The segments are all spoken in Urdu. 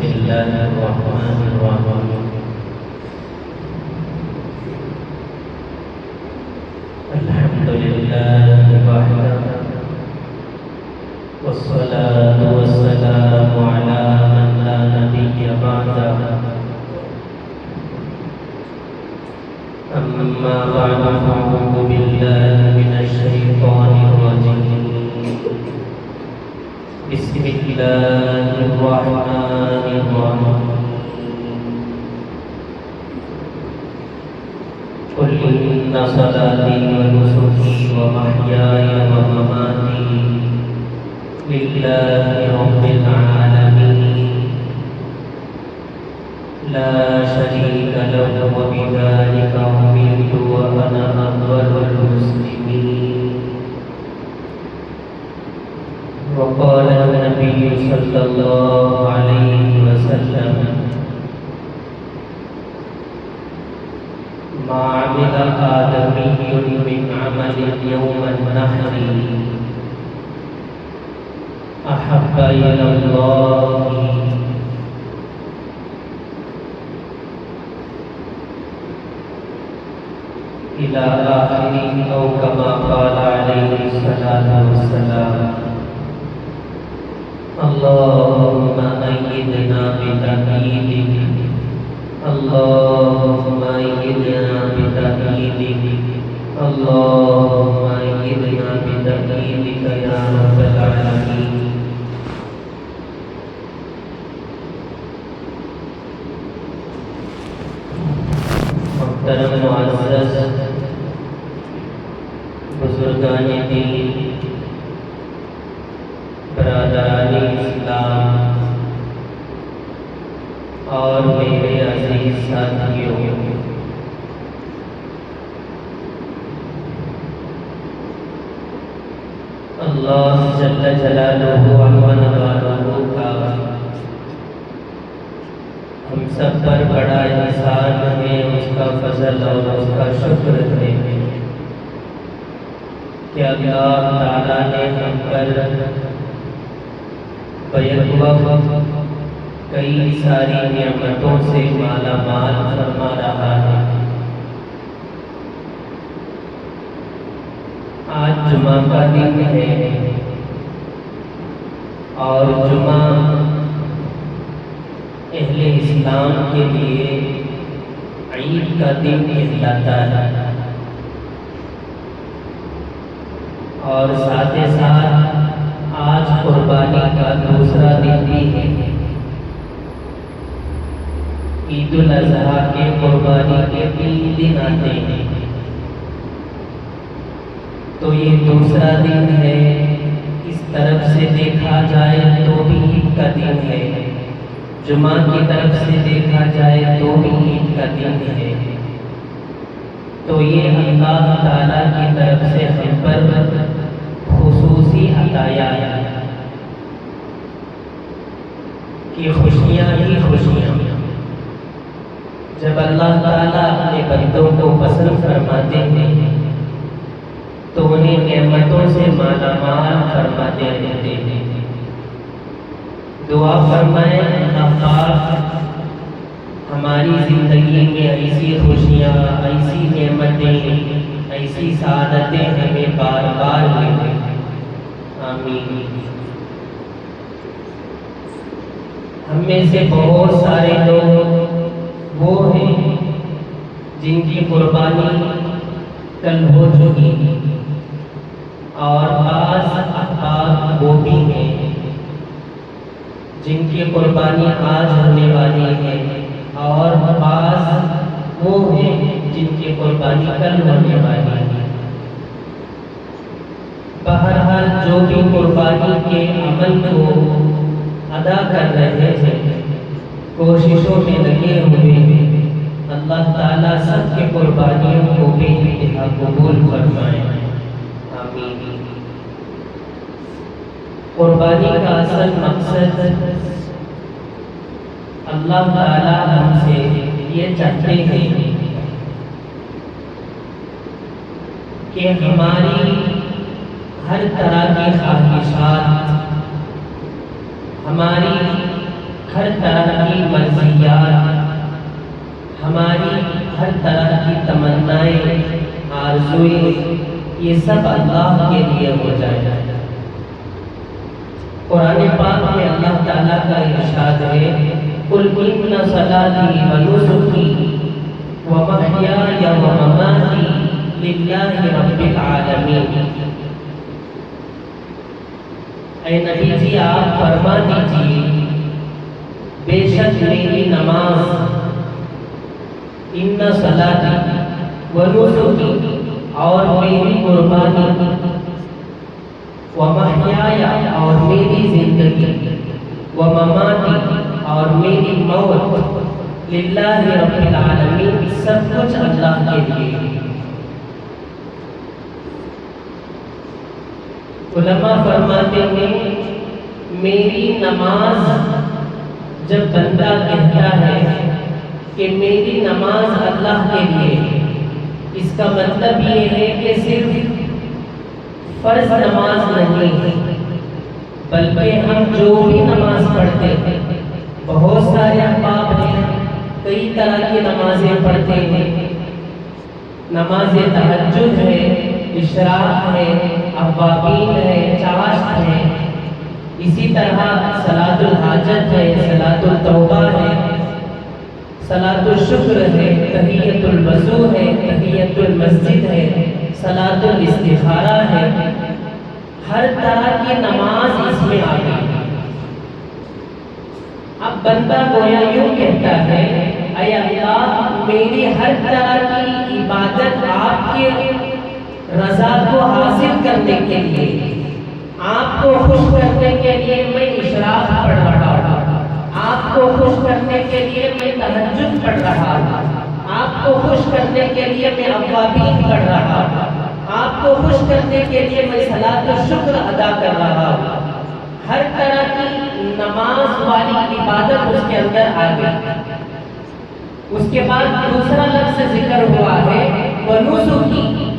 الله الرحمن الرحيم. الحمد لله وحده، والصلاة والسلام على من لا نبي بعده. أما بعد فأعوذ بالله من الشيطان الرجيم. بسم الله الرحمن الرحيم. قل إن صلاتي ونسكي ومحياي ومماتي لله رب العالمين لا شريك له وبذلك أمرت وأنا أول المسلمين. وقال النبي صلى الله عليه وسلم: ما عمل آدمي من عمل يوم النحر أحب إلى الله إلى آخره، أو كما قال عليه الصلاة والسلام. اللهم أيدنا بتأييدك، اللهم أيدنا بتأييدك، اللهم أيدنا بتأييدك يا رب العالمين. محترم معزز بزرگان دین، برادران اسلام اور میرے عزیز ساتھیوں، اللہ جل جلالہ والہ کا ہم سب پر بڑا احسان ہے، اس کا فضل اور اس کا شکر ہے کہ اللہ تعالیٰ نے ہم پر بیک وقت کئی ساری نعمتوں سے مالا مال فرما رہا ہے۔ آج جمعہ کا دن ہے اور جمعہ اہل اسلام کے لیے عید کا دن کہلاتا ہے، اور ساتھ ہی ساتھ آج قربانی کا دوسرا دن بھی ہے۔ عید الاضحیٰ کے قربانی کے 3 دن آتے ہیں، تو یہ دوسرا دن ہے۔ اس طرف سے دیکھا جائے تو بھی عید کا دن ہے، جمعہ کی طرف سے دیکھا جائے تو بھی عید کا دن ہے۔ تو یہ اللہ تعالیٰ کی طرف سے ہم پر خصوصی عطیہ ہے کہ خوشیاں ہی خوشیاں۔ جب اللہ تعالیٰ اپنے بندوں کو پسند فرماتے ہیں تو انہیں نعمتوں سے مالا مال فرماتے رہتے ہیں۔ دعا فرمائیں اللہ پاک ہماری زندگی میں ایسی خوشیاں، ایسی نعمتیں، ایسی سعادتیں ہمیں بار بار ملیں، آمین۔ ہم میں سے بہت سارے لوگ وہ ہیں جن کی قربانی کل ہو چکی، اور بعض احباب وہ بھی ہیں جن کی قربانی آج ہونے والی ہے، اور بعض وہ ہیں جن کی قربانی کل ہونے والی ہے۔ بہرحال جو بھی قربانی کے عمل کو ادا کر رہے ہیں، کوششوں میں لگے ہوئے ہیں، اللہ تعالیٰ سب کے قربانیوں کو بے انتہا قبول فرمائے، آمین۔ قربانی کا اصل مقصد اللہ تعالیٰ ہم سے یہ چاہتے ہیں کہ ہماری ہر طرح کی خواہشات، ہماری ہر طرح کی مرضیات، ہماری ہر طرح کی تمنائیں، آرزوئیں، یہ سب اللہ کے لیے ہو جائے۔ قرآن پاک میں اللہ تعالیٰ کا ارشاد ہے قُلْ إِنَّ صَلَاتِي وَنُسُكِي وَمَحْيَايَ وَمَمَاتِي لِلَّهِ رَبِّ الْعَالَمِينَ۔ اے نبی جی آپ فرما دیجئے بے شک میری نماز، ان صلاتی ونسکی اور میری قربانی، ومحیایا اور میری زندگی، ومماتی اور میری موت، للہ رب العالمین سب کچھ اللہ کے لیے۔ علماء فرماتے ہیں میری نماز، جب بندہ کہتا ہے کہ میری نماز اللہ کے لیے، اس کا مطلب یہ ہے کہ صرف فرض نماز نہیں، بلکہ ہم جو بھی نماز پڑھتے ہیں، بہت سارے احباب ہیں کئی طرح کی نمازیں پڑھتے ہیں، نماز تہجد ہے، اشراق ہے، اوابین ہے، چاشت ہے، اسی طرح صلاۃ الحاجت ہے، صلاۃ التوبہ ہے، صلاۃ الشکر ہے، تحیۃ الوضو ہے، تحیۃ المسجد ہے، صلاۃ الاستخارہ ہے، ہر طرح کی نماز اس میں آ گئی۔ اب بندہ گویا یوں کہتا ہے اے اللہ میری ہر طرح کی عبادت آپ کے رضا کو حاصل کرنے کے لیے، آپ کو خوش کرنے کے لیے میں اشراق پڑھ رہا ہوں، آپ کو خوش کرنے کے لیے میں تہجد پڑھ رہا ہوں، آپ کو خوش کرنے کے لیے میں اوابین پڑھ رہا ہوں، آپ کو خوش کرنے کے لیے میں صلاۃ الشکر ادا کر رہا ہوں۔ ہر طرح کی نماز والی عبادت اس کے اندر آ گئی۔ اس کے بعد دوسرا لفظ ذکر ہوا ہے وَنُسُكِي،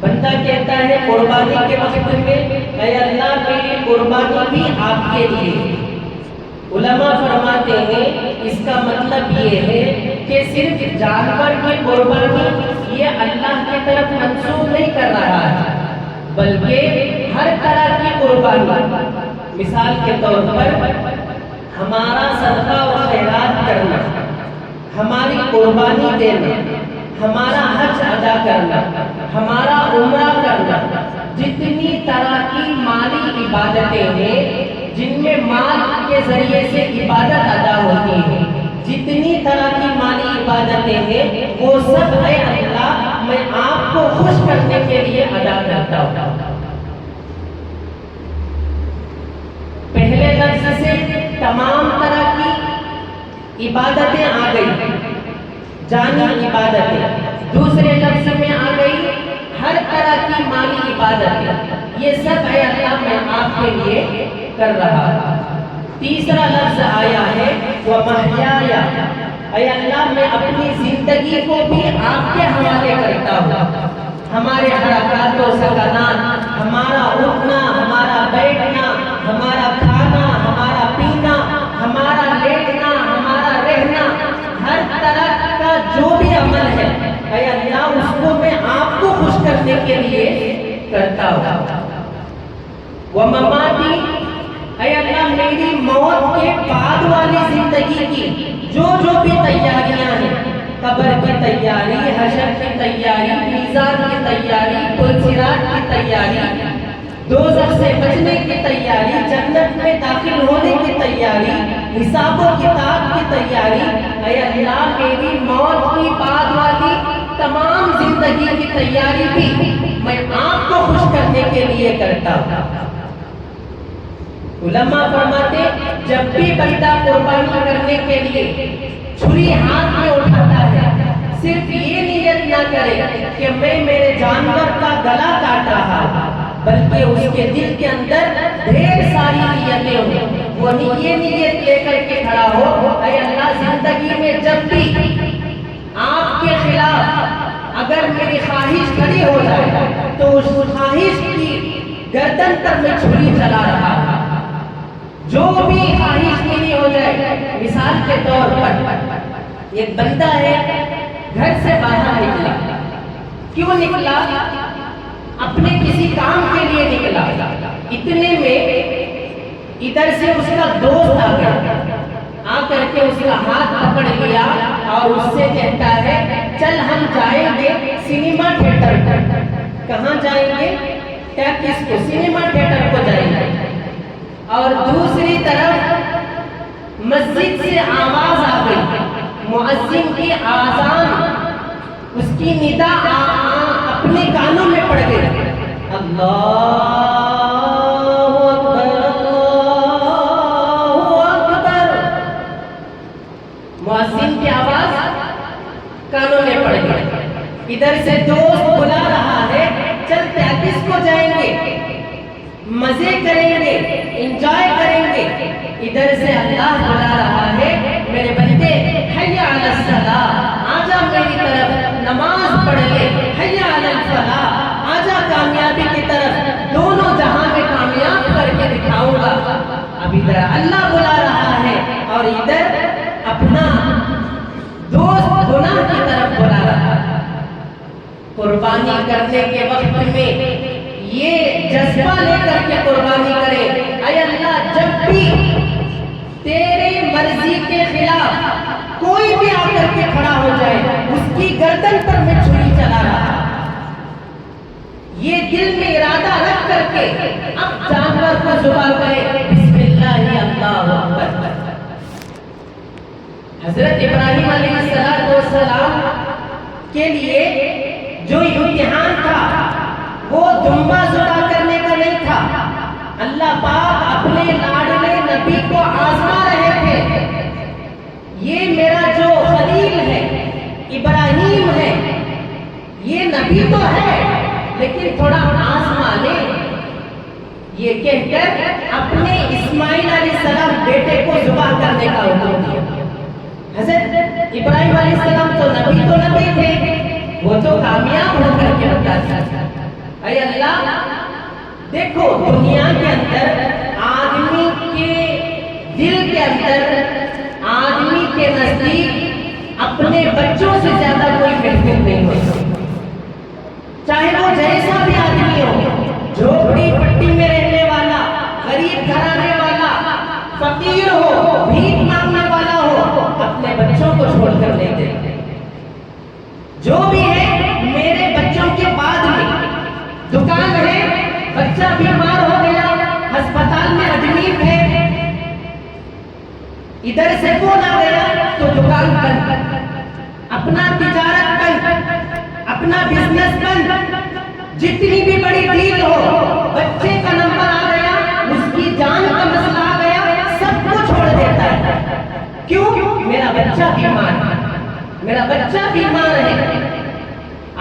بندہ کہتا ہے قربانی کے وقت میں اے اللہ میری قربانی بھی آپ کے لیے۔ علماء فرماتے ہیں اس کا مطلب یہ ہے کہ صرف جانور کی قربانی یہ اللہ کی طرف منسوب نہیں کر رہا ہے، بلکہ ہر طرح کی قربانی، مثال کے طور پر ہمارا صدقہ و خیرات کرنا، ہماری قربانی دینا، ہمارا حج ادا کرنا، ہمارا عمرہ کرنا، جتنی طرح کی مالی عبادتیں ہیں جن میں مال کے ذریعے سے عبادت ادا ہوتی ہے، جتنی طرح کی مالی عبادتیں ہیں وہ سب اے اللہ میں آپ کو خوش کرنے کے لیے ادا کرتا ہوں۔ پہلے لفظ سے تمام طرح کی عبادتیں آ گئی، جانی عبادتیں، دوسرے لفظ میں آ گئی ہر طرح کی مالی عبادتیں، یہ سب اے اللہ میں آپ کے لیے کر رہا ہوں۔ تیسرا لفظ آیا ہے وَمَحْيَايَ، اے اللہ میں اپنی زندگی کو بھی آپ کے حوالے کرتا ہوں، ہمارے حرکات و سکنات، ہمارا اٹھنا، ہمارا بیٹھنا، ہمارا کھانا، ہمارا پینا، ہمارا لیٹنا، ہمارا رہنا، ہر طرح کا جو بھی عمل ہے اے اللہ اس کو میں آپ کو خوش کرنے کے لیے کرتا ہوں۔ وَمَمَاتِي، اے اللہ میری موت کے بعد والی زندگی کی جو بھی تیاریاں ہیں، قبر کی تیاری، حشر کی تیاری، میزان کی تیاری، پل صراط کی تیاری، دوزخ سے بچنے کی تیاری، جنت میں داخل ہونے کی تیاری، حساب و کتاب کی تیاری، اے اللہ میری موت کی بعد والی تمام زندگی کی تیاری بھی میں آپ کو خوش کرنے کے لیے کرتا ہوں۔ علماء فرماتے جب بھی بندہ قربانی کرنے کے لیے چھری ہاتھ میں اٹھاتا ہے، صرف یہ نیت نہ کرے کہ میں میرے جانور کا گلا کاٹ رہا ہوں، بلکہ اس کے دل کے اندر ڈھیر ساری نیتیں ہوں، وہ یہ نیت لے کر کے کھڑا ہو اے اللہ زندگی میں جب بھی آپ کے خلاف اگر میری خواہش کھڑی ہو جائے تو اس خواہش کی گردن پر میں چھری چلا رہا ہوں، جو بھی خواہش میری ہو جائے، ایک بندہ ہے گھر سے باہر نکلا. کیوں نکلا؟ اپنے کسی کام کے لیے نکلا. اتنے میں ادھر سے اس کا دوست آ گیا. آ کر کے اس کا ہاتھ پکڑ لیا اور اس سے کہتا ہے چل ہم جائیں گے سنیما تھیٹر. کہاں جائیں گے؟ کیا کس کو؟ سنیما تھیٹر کو جائیں گے. اور دوسری طرف مسجد سے آواز آ گئی، مؤذن کی آذان، اس کی ندا اپنے کانوں میں پڑ گئی. اللہ اکبر، اللہ اکبر. مؤذن کی آواز کانوں میں پڑ گئی. ادھر سے دوست بلا رہا ہے چلتے ہیں، کس کو جائیں گے؟ مزے کریں گے، انجوائے کریں گے. ادھر سے اللہ بلا رہا ہے میرے بندے حی علی الصلاۃ، آجا میری طرف نماز پڑھ لے. حی علی الفلاح، آجا کامیابی کی طرف، دونوں جہاں میں کامیاب کر کے دکھاؤں گا. اب ادھر اللہ بلا رہا ہے اور ادھر اپنا دوست گناہ کی طرف بلا رہا ہے. قربانی کرنے کے وقت میں یہ جذبہ لے کر کے قربانی کرے، اے اللہ جب بھی تیرے مرضی کے خلاف کوئی بھی آ کر کے کھڑا ہو جائے اس کی گردن پر میں چھری چلا رہا. یہ دل میں ارادہ رکھ کر کے اب جانور کو ذبح کرے. بسم اللہ اللہ اکبر. حضرت ابراہیم علیہ السلام کے لیے جو امتحان تھا وہ دمبا ذبح کرنے کا نہیں تھا. اللہ پاک اپنے لاڈلے نبی کو آزما رہے تھے. یہ میرا جو خلیل ہے ابراہیم ہے، یہ نبی تو ہے لیکن تھوڑا آزما لے، یہ کہہ کر اپنے اسماعیل علیہ السلام بیٹے کو ذبح کرنے کا حکم دیا. حضرت ابراہیم علیہ السلام تو نبی تھے، وہ تو کامیاب ہو کر کے بتاتے. اے اللہ دیکھو دنیا کے اندر آدمی کے دل کے اندر آدمی کے نزدیک اپنے بچوں سے زیادہ کوئی محبوب نہیں ہوتا. چاہے وہ جیسا بھی آدمی ہو، جھوپڑی پٹی میں رہنے والا، غریب گھرانے والا، فقیر ہو، بھیک مانگنے والا ہو، اپنے بچوں کو چھوڑ کر نہیں دیتے. جو بھی ہے میرے بچوں کے بعد میں دکان ہے، بچہ بیمار ہو گیا، ہسپتال میں ایڈمٹ ہے، ادھر سے فون آ گیا تو دکان بند، اپنا تجارت بند، اپنا بزنس بند. جتنی بھی بڑی ڈیل ہو، بچے کا نمبر آ گیا، اس کی جان کا مسئلہ آ گیا، سب کو چھوڑ دیتا ہے. کیوں؟ میرا بچہ بیمار ہے، میرا بچہ بیمار ہے.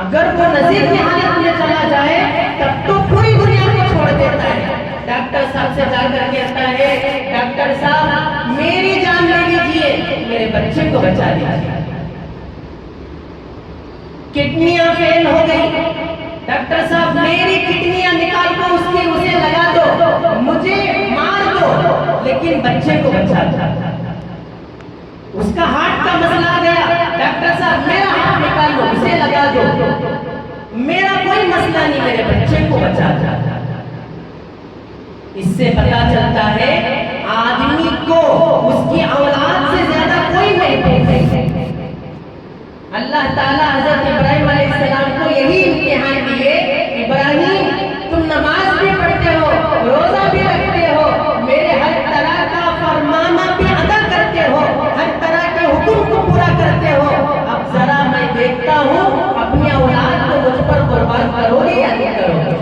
اگر وہ نظیر کی حالت میں چلا جائے تب تو پوری دنیا کو چھوڑ دیتا ہے. ڈاکٹر صاحب سے جا کر کہتا ہے ڈاکٹر صاحب میری جان لے لیجیے، میرے بچے کو بچا دیجیے. کڈنیاں فیل ہو گئی، ڈاکٹر صاحب میری کڈنیاں نکال کر اسے لگا دو، مجھے مار دو لیکن بچے کو بچا دو. اس کا ہارٹ کا مسئلہ آ گیا، ڈاکٹر صاحب میرا ہارٹ نکال لو، اسے لگا دو، میرا کوئی مسئلہ نہیں، میرے بچے کو بچا دو. اس سے پتا چلتا ہے آدمی کو اس کی اولاد سے زیادہ کوئی محبوب نہیں. اللہ تعالیٰ حضرت ابراہیم علیہ السلام کو یہی امتحان دیے. ابراہیم تم نماز بھی پڑھتے ہو، روزہ بھی رکھتے ہو، میرے ہر طرح کا فرمانا بھی ادا کرتے ہو، ہر طرح کے حکم کو پورا کرتے ہو. اب ذرا میں دیکھتا ہوں اپنی اولاد کو مجھ پر قربان کرو گے یا نہیں کرو گے.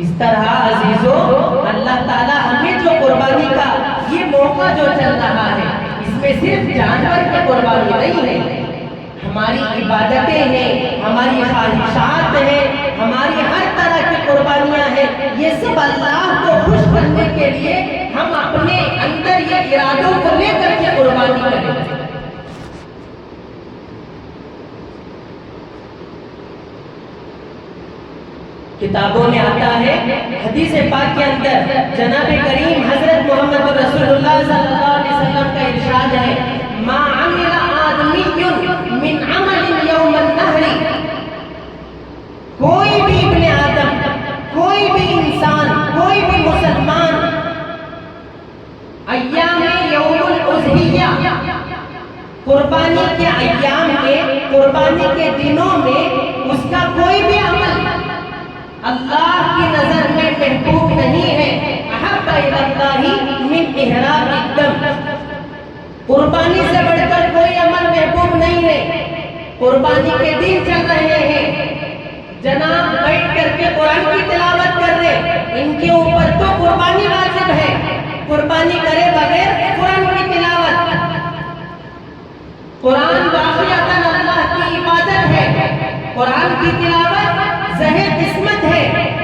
اس طرح عزیزوں اللہ تعالیٰ ہمیں جو قربانی کا یہ موقع جو چل رہا ہے، اس میں صرف جانور کی قربانی نہیں ہے، ہماری عبادتیں ہیں، ہماری خواہشات ہیں، ہماری ہر طرح کی قربانیاں ہیں. یہ سب اللہ کو خوش کرنے کے لیے ہم اپنے اندر یہ ارادوں کو لے کر کے قربانی کریں. کتابوں میں آتا ہے، حدیث پاک کے اندر جناب کریم حضرت محمد رسول اللہ صلی اللہ علیہ وسلم کا من عمل یوم النحر، کوئی بھی ابن آدم، کوئی بھی انسان، کوئی بھی مسلمان ایام یوم الاضحیہ، قربانی کے ایام میں، قربانی کے دنوں میں اس کا کوئی بھی عمل اللہ کی نظر میں محبوب نہیں ہے۔ احب الی اللہ من احراق الدم، قربانی سے بڑھ کر کوئی عمل محبوب نہیں ہے۔ قربانی کے دن چل رہے ہیں، جناب بیٹھ کر کے قرآن کی تلاوت کر رہے، ان کے اوپر تو قربانی واجب ہے، قربانی کرے بغیر قرآن کی تلاوت۔ قرآن واقعتاً اللہ کی عبادت ہے، قرآن کی تلاوت زہ قسمت ہے،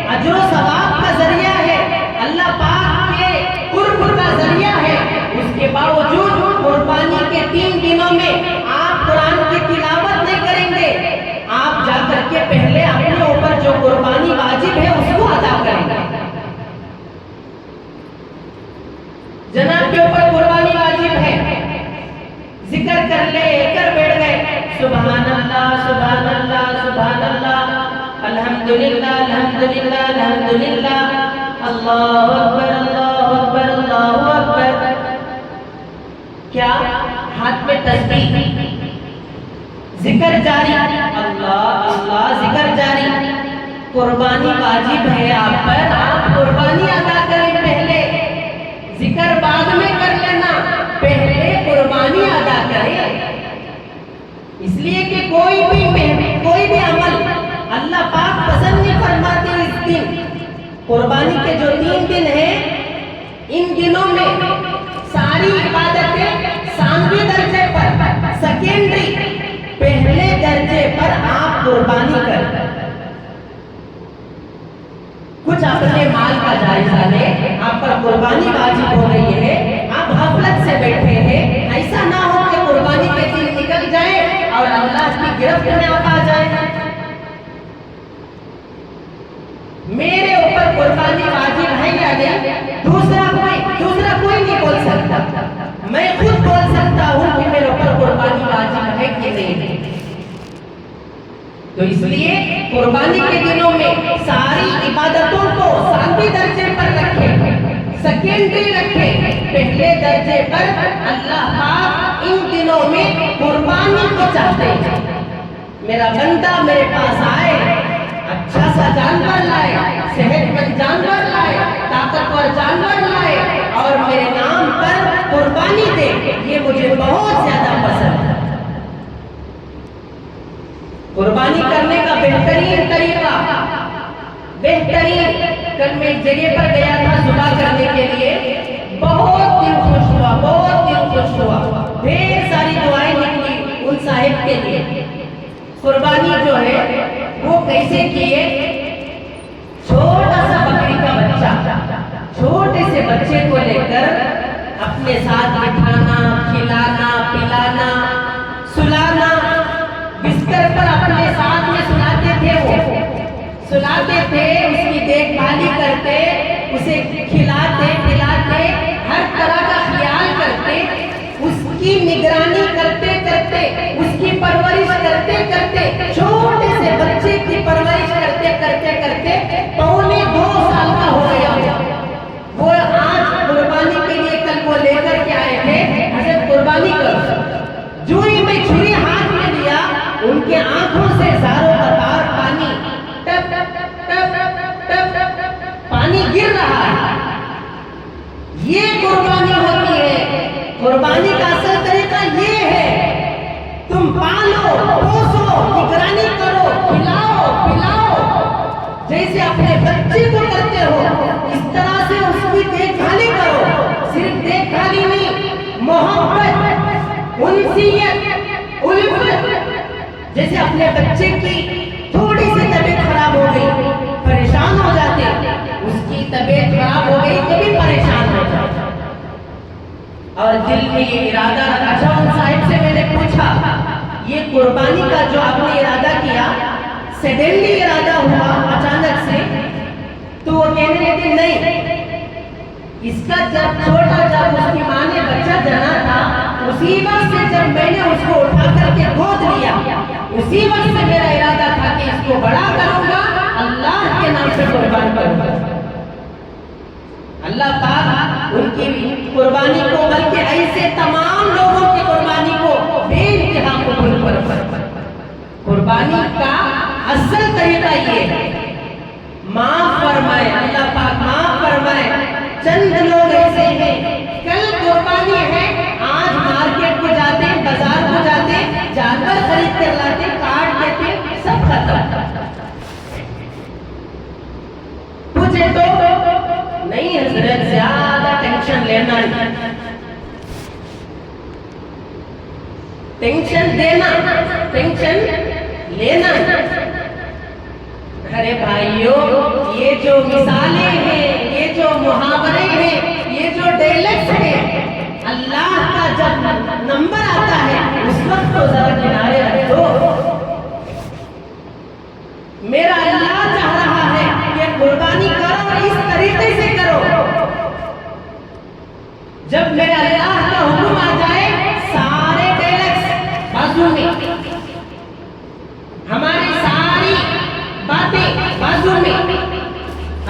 اجر و ثواب کا ذریعہ ہے، اللہ پاک کے قرب کا ذریعہ ہے۔ اس کے باوجود قربانی کے 3 دنوں میں آپ قرآن کی تلاوت نہیں کریں گے، آپ جا کر کے پہلے اپنے اوپر جو قربانی واجب ہے اس کو ادا کریں گے۔ جناب کے اوپر قربانی واجب ہے، ذکر کر لے کر بیٹھ گئے، سبحان اللہ سبحان اللہ سبحان اللہ، الحمدللہ الحمدللہ الحمدللہ، اللہ اکبر اللہ اکبر اللہ اکبر۔ کیا ہاتھ میں تسبیح، ذکر جاری، اللہ اللہ ذکر جاری۔ قربانی واجب ہے آپ پر، آپ قربانی ادا کریں، پہلے ذکر بعد میں کر لینا، پہلے قربانی ادا کریں۔ اس لیے کہ کوئی بھی عمل اللہ پاک پسند نہیں فرماتے اس دن۔ قربانی کے جو 3 دن ہیں، ان دنوں میں ساری عبادتیں ثانوی درجے پر، سیکنڈری، پہلے درجے پر آپ قربانی کریں۔ کچھ اپنے مال کا جائزہ لیں، آپ پر قربانی واجب ہو رہی ہے، آپ غفلت سے بیٹھے ہیں، ایسا نہ ہو کہ قربانی کے دن نکل جائے اور اللہ کی گرفت میں آپ آ جائیں۔ میرے اوپر قربانی واجب ہے یا نہیں، دوسرا کوئی نہیں بول سکتا، میں خود بول سکتا ہوں کہ میرے اوپر قربانی واجب ہے کہ نہیں۔ تو اس لیے قربانی کے دنوں میں ساری عبادتوں کو ثانوی درجے پر رکھیں، سیکنڈری رکھیں، پہلے درجے پر اللہ پاک ان دنوں میں قربانی کو چاہتے ہیں۔ میرا بندہ میرے پاس آئے، اچھا سا جانور لائے، صحت مند جانور لائے، طاقتور جانور لائے اور میرے نام پر قربانی دے، یہ مجھے بہت زیادہ پسند ہے۔ قربانی کرنے کا بہترین طریقہ، کل میں ایک جگہ پر گیا تھا ذبح کرنے کے لیے، بہت دل خوش ہوا، بہت دل خوش ہوا، ڈھیر ساری دعائیں نکلی ان صاحب کے لیے۔ قربانی جو ہے وہ کیسے کیے، چھوٹا سا بکری کا بچہ، چھوٹے سے بچے کو لے کر اپنے ساتھ بٹھانا، کھلانا پلانا، سلانا، بستر پر اپنے ساتھ میں سلاتے تھے، وہ سلاتے تھے، اس کی دیکھ بھالی کرتے، اسے کھلاتے پلاتے، ہر طرح کا خیال کرتے، اس کی نگرانی کرتے کرتے، اس کی پرورش کرتے کرتے، چھوٹے سے بچے کی پرورش کرتے کرتے کرتے 2.25 سال کا ہو گیا۔ وہ آج قربانی کے لیے کل وہ لے کر کے آئے تھے، حضرت قربانی کرو۔ جو ہی میں چھری ہاتھ میں لیا، ان کے آنکھوں سے زاروں قطار پانی، ٹپ ٹپ ٹپ ٹپ پانی گر رہا ہے۔ یہ قربانی ہوتی ہے۔ قربانی کا اصل طریقہ یہ ہے، تم پالو پوسو، نگرانی کرو، کھلاؤ پلاؤ، جیسے اپنے بچے کو کرتے ہو اس طرح سے اس کی دیکھ بھالی کرو۔ صرف دیکھ بھالی نہیں، محبت، انسیت، الفت، جیسے اپنے بچے کی تھوڑی سی طبیعت خراب ہو گئی پریشان ہو جاتے، اس کی طبیعت خراب ہو گئی تو بھی پریشان ہو جاتے، اور دل میں یہ ارادہ رکھا۔ اچھا ان صاحب سے میں نے پوچھا، یہ قربانی کا جو آپ نے ارادہ کیا، سڈنلی ارادہ ہوا اچانک سے؟ تو وہ کہنے لگے نہیں، اس کا جب چھوٹا، جب اس کی ماں نے بچہ جنا تھا اسی وقت سے جب میں نے اس کو اٹھا کر کے گود لیا، اسی وقت سے میرا ارادہ تھا کہ اس کو بڑا کروں گا، اللہ کے نام سے قربان کروں گا۔ اللہ پاک ان کی قربانی کو، بلکہ ایسے تمام لوگوں کی قربانی کو بے انتہا قبول فرمائے۔ قربانی کا اصل طریقہ یہ ہے، معاف فرمائے، اللہ پاک معاف فرمائے۔ چند لوگ ایسے ہیں، کل قربانی ہے، آج مارکیٹ کو جاتے، بازار کو جاتے، جانور خرید کر لاتے، کاٹ دیتے، سب ختم۔ مجھے تو نہیں حضرت زیادہ ٹینشن لینا نہیں، ٹینشن دینا، ٹینشن لینا۔ ارے بھائیو، یہ جو مثالیں ہیں، یہ جو محاورے ہیں، یہ جو ڈائلیکٹس ہیں، اللہ کا جب نمبر آتا ہے اس وقت تو ذرا کنارے رکھ دو۔ میرا اللہ چاہ رہا ہے کہ قربانی کرو، اس طریقے سے کرو۔ جب میرے اللہ کا حکم آ جائے، سارے ڈائلیکٹس بازو میں، ہماری ساری باتیں بازو میں،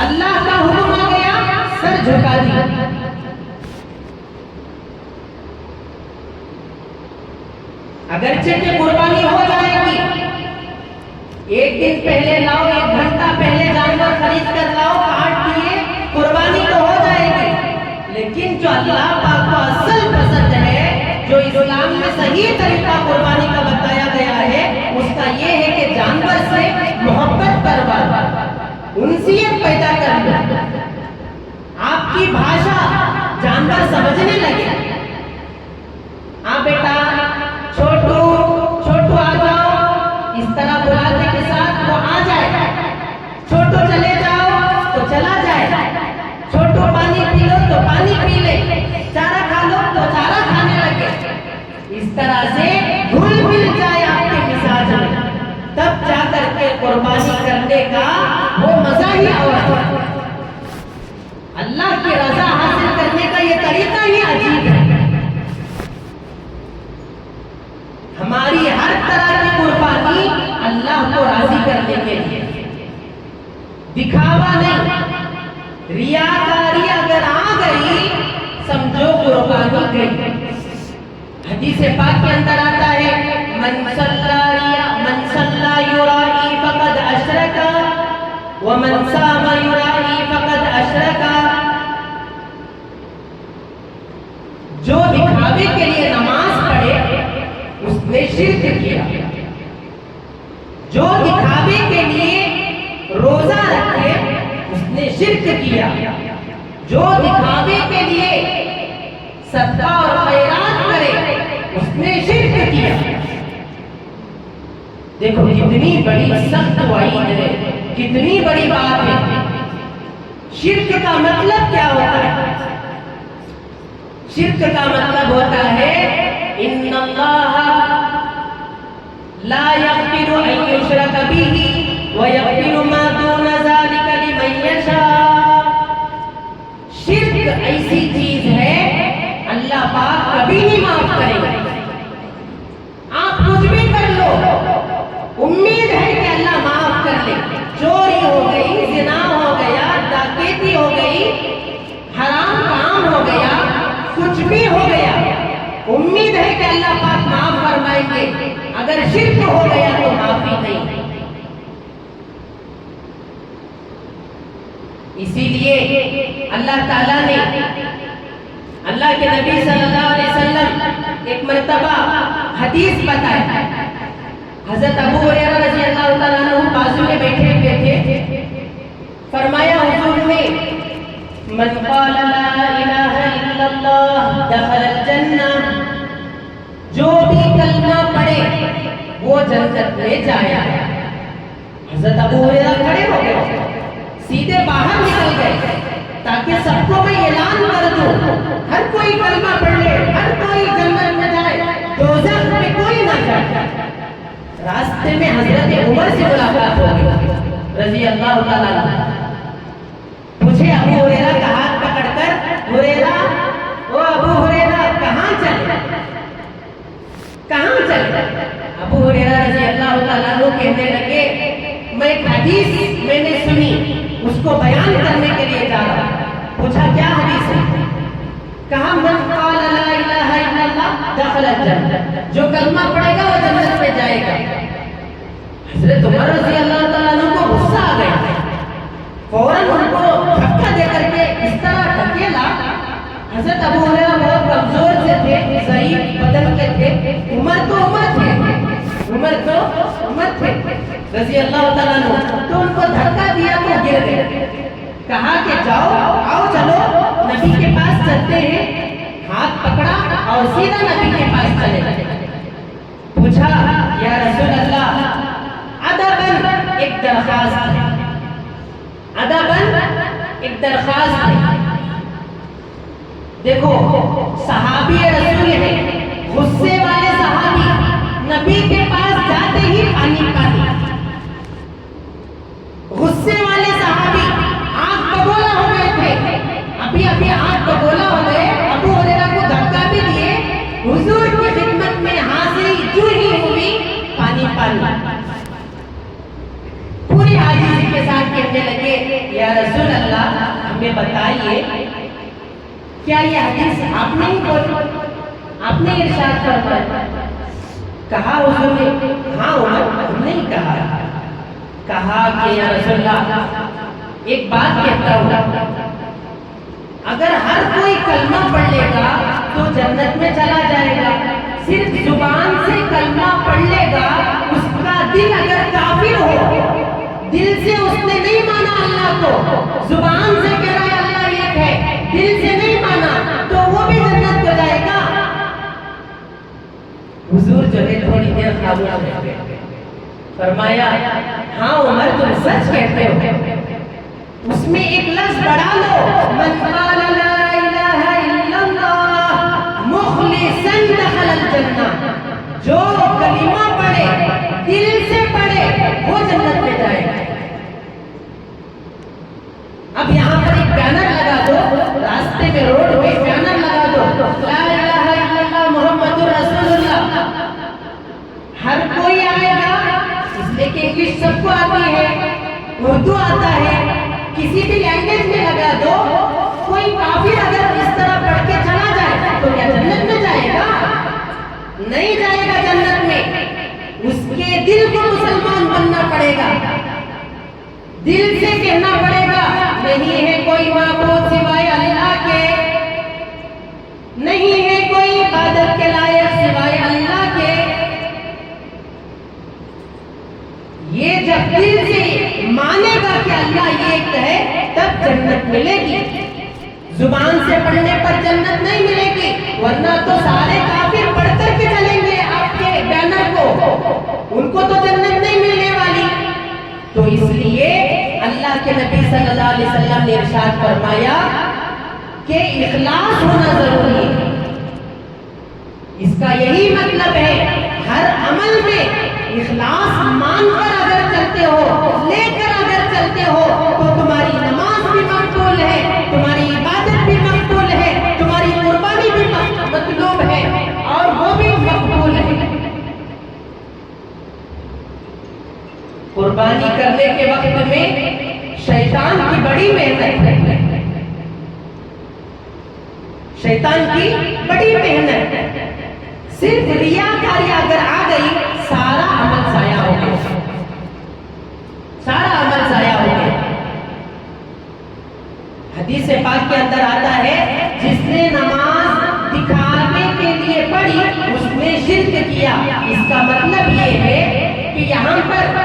اللہ کا حکم آ گیا، سر جھکا دیا۔ اگرچہ کہ قربانی ہو جائے گی، ایک دن پہلے لاؤ، ایک گھنٹہ پہلے جانور خرید کر لاؤ، کاٹ دیے، قربانی تو ہو جائے گی، لیکن جو اللہ پاک کو اصل پسند ہے، جو اسلام میں صحیح طریقہ قربانی کا بتایا گیا ہے، اس کا یہ ہے کہ جانور سے محبت کروا، انسیت پیدا کرنا، آپ کی بھاشا جانور سمجھنے لگے۔ ہاں بیٹا، چھوٹو چھوٹو آ جاؤ، اس طرح بلانے کے ساتھ وہ آ جائے۔ چھوٹو چلے جاؤ تو چلا جائے، چھوٹو پانی پی لو تو پانی پی لے، چارہ کھا لو تو چارہ کھانے لگے۔ اس طرح سے گھل مل جائے آپ کے مزاج میں، تب جا کر کے قربانی کرنے کا وہ مزہ ہی اور ہے۔ اللہ کی رضا حاصل کرنے کا یہ طریقہ ہی عجیب ہے۔ ہماری ہر طرح کی قربانی اللہ کو راضی کرنے کے لیے، دکھاوا نہیں، ریاکاری اگر آ گئی سمجھو قربانی گئی۔ حدیث پاک کے اندر آتا ہے، من صلی یرائی فقد اشرک ومن صام یرائی فقد اشرک۔ جو دکھاوے کے لیے نماز پڑھے اس نے شرک کیا، جو دکھاوے کے لیے روزہ رکھے اس نے شرک کیا، جو دکھاوے کے لیے صدقہ اور خیرات کرے اس نے شرک کیا۔ دیکھو کتنی بڑی سخت وعید ہے، کتنی بڑی بات ہے۔ شرک کا مطلب کیا ہوتا ہے؟ شرک کا مطلب ہوتا ہے ان اللہ لا یغفر ان یشرک بہ ویغفر ما دون ذلک لمن یشاء۔ شرک ایسی چیز ہے اللہ پاک کبھی نہیں معاف کرے گا۔ آپ کچھ بھی کر لو، امید ہے کہ اللہ معاف کر لے۔ چوری ہو گئی، زنا ہو گیا، ڈکیتی ہو گئی، حرام کام ہو گیا، کچھ بھی ہو گیا، امید ہے کہ اللہ پاک معاف فرمائیں گے۔ اگر شرک ہو گیا تو معافی نہیں۔ اسی لیے اللہ تعالیٰ نے اللہ کے نبی صلی اللہ علیہ وسلم ایک مرتبہ حدیث بتائی۔ حضرت ابو ہریرہ رضی اللہ تعالیٰ عنہ بازو میں بیٹھے ہوئے تھے، فرمایا حضور نے، من قال لا الہ الا اللہ دخل الجنہ، جو بھی کلمہ پڑھے وہ جنت میں جائے۔ حضرت ابو ہریرہ کھڑے ہو گئے، سیدھے باہر نکل گئے تاکہ سب کو میں اعلان کر دوں، ہر کوئی کلمہ پڑھ لے، ہر کوئی جنت میں جائے، دوزخ میں کوئی نہ جائے۔ راستے میں حضرت عمر سے ملاقات ہو گئی رضی اللہ تعالیٰ عنہ۔ پوچھے ابو ہریرہ کا ہاتھ پکڑ کر، ہریرہ، او ابو ہریرہ کہاں چلے؟ ایک حدیث میں نے سنی، اس کو بیان کرنے کے لیے جا رہا ہوں۔ پوچھا کیا حدیث ہے؟ کہا من قال لا الہ الا اللہ دخل الجنہ، جو کلمہ پڑھے گا وہ جنت میں جائے گا۔ حضرت عمر رضی اللہ تعالیٰ عنہ کو غصہ آ گیا، فوراً ان کو دھکا دے کر کے اس طرح ڈھکیلا۔ حضرت ابو ہریرہ بہت کمزور سے تھے، ضعیف بدن کے تھے، عمر تو عمر تھے رضی اللہ تعالیٰ عنہ، تو ان کو دھکا دیا تو گر گئے۔ کہا کہ جاؤ، آؤ چلو نبی کے پاس چلتے ہیں۔ ہاتھ پکڑا اور سیدھا نبی کے پاس چلے گئے۔ پوچھا یا رسول اللہ، ادباً ایک درخواست ہے، ادباً ایک درخواست ہے۔ دیکھو صحابی رسول ہیں، غصے والے صحابی، نبی کے پاس جاتے ہی پانی پانی، غصے والے صحابی آنکھ بگولا ہو گئے تھے، ابھی آنکھ بگولا ہو گئے، ابو ہریرہ کو دھکا بھی دیے، حضور کی خدمت میں حاضری جو ہی ہوئی پانی پانی، پوری عاجزی کے ساتھ کہنے لگے یا رسول اللہ ہمیں بتائیے کیا یہ حدیث آپ نے ہی بولی، آپ نے ارشاد فرمایا؟ کہا حضور نے ہاں عمر ہم نے ہی کہا۔ کہا کہ یا رسول اللہ ایک بات کہتا ہوں، اگر ہر کوئی کلمہ پڑھ لے گا تو جنت میں چلا جائے گا، صرف زبان سے کلمہ پڑھ لے گا، اس کا دل اگر کافر ہو، دل سے اس نے نہیں مانا اللہ کو، زبان سے کہہ رہا ہے اللہ ایک ہے، دل سے نہیں مانا، تو وہ بھی جنت کو جائے گا۔ حضور جو ہے تھوڑی دیر خاموش رہ گئے، فرمایا ہاں عمر تم سچ کہتے ہو، اس میں ایک لفظ بڑھا لو، من قال لا الہ الا اللہ مخلصا دخل الجنہ، جو کلمہ پڑھے دل سے پڑھے وہ جنت میں جائے گا۔ اب یہاں پر ایک بینر لگا دو، راستے میں روڈ پہ بینر لگا دو، لا الہ الا اللہ محمد رسول اللہ، ہر کوئی آئے گا، اس لیے کہ انگلش سب کو آتی ہے، اردو آتا ہے، کسی بھی لینگویج میں لگا دو، کوئی کافر اگر اس طرح پڑھ کے چلا جائے تو کیا جنت میں جائے گا؟ نہیں جائے گا جنت میں، اس کے دل کو مسلمان بننا پڑے گا، دل سے کہنا پڑے گا نہیں ہے کوئی معبود سوائے اللہ کے، نہیں ہے کوئی عبادت کے لائق سوائے اللہ کے۔ یہ جب دل سے مانے گا کہ اللہ ایک ہے تب جنت ملے گی، زبان سے پڑھنے پر جنت نہیں ملے گی، ورنہ تو سارے کافر پڑھ کر کے چلیں گے آپ کے بینر کو، ان کو تو جنت نہیں ملنے والی۔ تو اس لیے اللہ کے نبی صلی اللہ علیہ وسلم نے ارشاد فرمایا کہ اخلاص ہونا ضروری ہے۔ اس کا یہی مطلب ہے ہر عمل میں اخلاص مان کر اگر چلتے ہو، لے کر اگر چلتے ہو تو تمہاری نماز بھی مقبول ہے، تمہاری عبادت بھی مقبول ہے، تمہاری قربانی بھی مطلوب ہے اور وہ بھی مقبول ہے۔ قربانی کرنے کے وقت میں شیطان کی بڑی محنت ہے، شیطان کی بڑی محنت ہے، صرف ریاکاری اگر آ گئی سارا عمل ضائع ہو گیا، سارا عمل ضائع ہو گیا۔ حدیث پاک کے اندر آتا ہے جس نے نماز دکھانے کے لیے پڑھی اس نے شرک کیا۔ اس کا مطلب یہ ہے کہ یہاں پر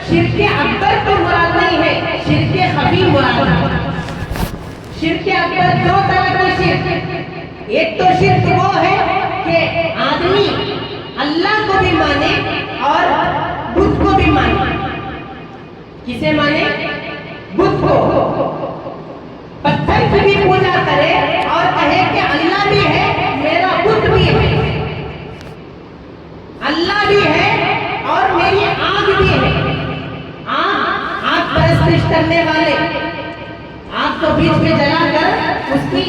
شرک اکبر تو مراد نہیں ہے، شرک خفی مراد ہے۔ شرک اکبر دو طرح کی شرک، ایک تو شرک وہ ہے کہ آدمی اللہ کو بھی مانے اور بت کو بھی مانے۔ کسے مانے؟ بت کو، پتھر کی بھی پوجا کرے اور کہے کہ اللہ بھی ہے میرا بت بھی ہے، اللہ بھی ہے اور میری آگ بھی ہے۔ آگ پرستش کرنے والے، آگ کو بیچ میں جلا کر اس کی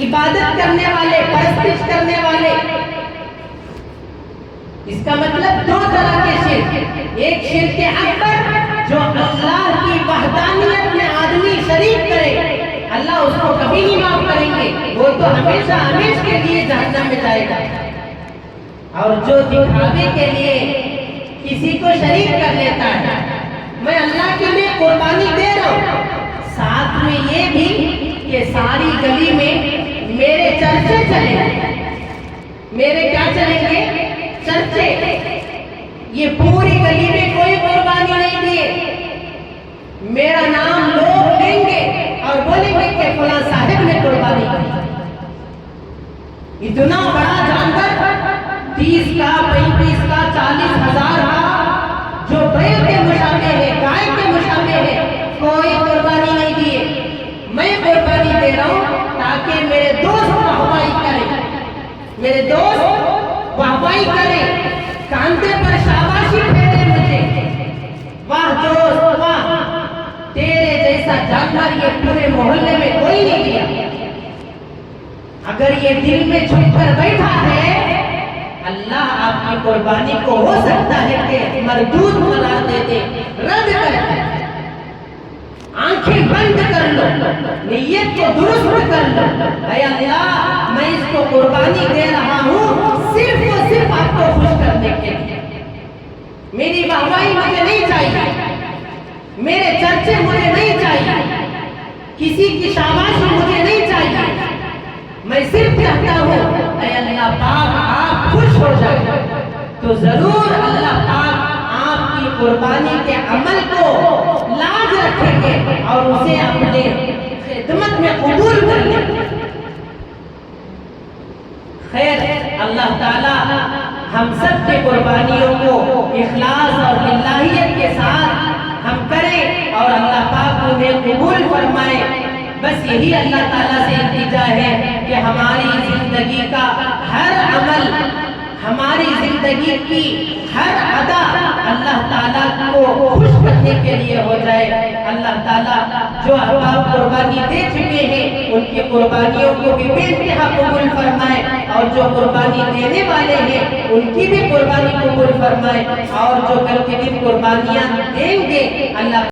عبادت کرنے والے، پرستش کرنے والے۔ اس کا مطلب دو طرح کے شرک، ایک شرک اکبر جو جو اللہ کی وحدانیت میں آدمی شریک کرے اللہ اس کو کبھی نہیں معاف کریں گے، وہ تو ہمیشہ ہمیشہ کے لیے جہنم میں جائے گا۔ اور جو دکھاوے کے لیے کسی کو شریک کر لیتا ہے، میں اللہ کے لیے قربانی دے رہا ہوں، ساتھ میں یہ بھی کہ ساری گلی میں میرے چرچے چلیں گے، میرے کیا چلیں گے؟ چرچے۔ یہ پوری گلی میں کوئی قربانی نہیں دیے، میرا نام لوگ لیں گے اور بولیں گے کہ فلاں صاحب نے قربانی کی۔ اتنا بڑا جانور 30 کا 35 کا 40 ہزار کا جو بیل کے مشابہ ہے، گائے کے مشابہ ہے، کوئی قربانی نہیں دیے۔ میں قربانی دے رہا ہوں تاکہ میرے دوست واہوائی کریں، میرے دوست واہوائی کریں، کاندھے پر شاباشی پھیرے مجھے، واہ دوست واہ، تیرے جیسا جانور یہ پورے محلے میں کوئی نہیں دیا۔ اگر یہ دل میں چھپ کر بیٹھا ہے، اللہ آپ کی قربانی کو ہو سکتا ہے کہ مردود قرار دے دے، رد کر دے۔ آنکھیں بند کر لو، نیت کو درست کر لو، اے اللہ میں اس کو قربانی دے رہا ہوں صرف و صرف آپ کو خوش کرنے کے لیے۔ میری واہوائی مجھے نہیں چاہیے، میرے چرچے مجھے نہیں چاہیے، کسی کی شاباشی مجھے نہیں چاہیے، میں صرف چاہتا ہوں اے اللہ پاک آپ خوش ہو جائے تو ضرور اللہ پاک آپ کی قربانی کے عمل کو لاج رکھیں گے اور اسے اپنے خدمت میں قبول کر لیں گے۔ خیر، اللہ تعالی ہم سب کے قربانیوں کو اخلاص اور للہیت کے ساتھ ہم کریں اور اللہ پاک انہیں قبول فرمائے۔ بس یہی اللہ تعالیٰ سے التجا ہے کہ ہماری زندگی کا ہر عمل، ہماری زندگی کی ہر ادا اللہ تعالیٰ کو خوش کرنے کے لیے ہو جائے۔ اللہ تعالیٰ جو احباب قربانی دے چکے ہیں ان کی قربانیوں کو بھی بے انتہا قبول فرمائے، اور جو قربانی دینے والے ہیں ان کی بھی قربانی قبول فرمائے، اور جو کل کے دن قربانیاں دیں گے اللہ